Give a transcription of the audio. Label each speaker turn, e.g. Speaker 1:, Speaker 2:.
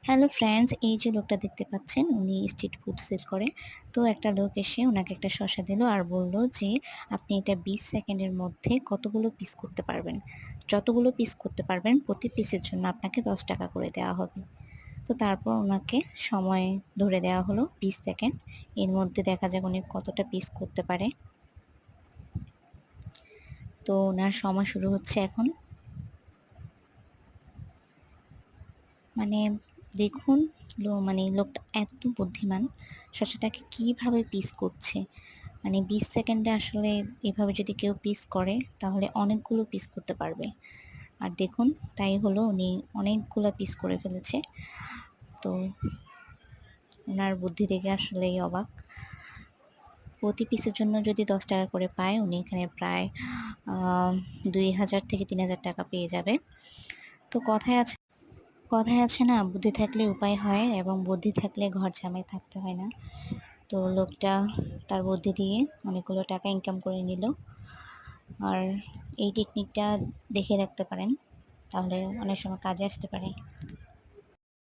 Speaker 1: Hello friends, এই যে লোকটা দেখতে পাচ্ছেন উনি স্ট্রিট ফুড সেল করে। তো একটা লোক এসে ওনাকে একটা শসা দিল আর বলল যে আপনি এটা 20 সেকেন্ডের মধ্যে কতগুলো পিস করতে পারবেন। যতগুলো পিস করতে পারবেন প্রতি পিসের জন্য আপনাকে 10 টাকা করে দেওয়া হবে। তো তারপর ওনাকে সময় ধরে দেওয়া হলো 20 সেকেন্ড। এর মধ্যে দেখা যাক উনি কতটা পিস করতে পারে। তো ওনার সময় শুরু হচ্ছে এখন। মানে দেখুন, মানে লোকটা এত বুদ্ধিমান, শসাটাকে কিভাবে পিস করছে। মানে 20 সেকেন্ডে আসলে এভাবে যদি কেউ পিস করে তাহলে অনেকগুলো পিস করতে পারবে। আর দেখুন, তাই হলো, উনি অনেকগুলো পিস করে ফেলেছে। তো ওনার বুদ্ধি দেখে আসলেই অবাক। প্রতি পিসের জন্য যদি 10 টাকা করে পায়, উনি এখানে প্রায় 2000 থেকে 3000 টাকা পেয়ে যাবে। তো কথায় আছে না, বুদ্ধি থাকলে উপায় হয় এবং বুদ্ধি থাকলে ঘর জামাই থাকতে হয় না। তো লোকটা তার বুদ্ধি দিয়ে অনেকগুলো টাকা ইনকাম করে নিল। আর এই টেকনিকটা দেখে রাখতে পারেন, তাহলে অনেক সময় কাজে আসতে পারে।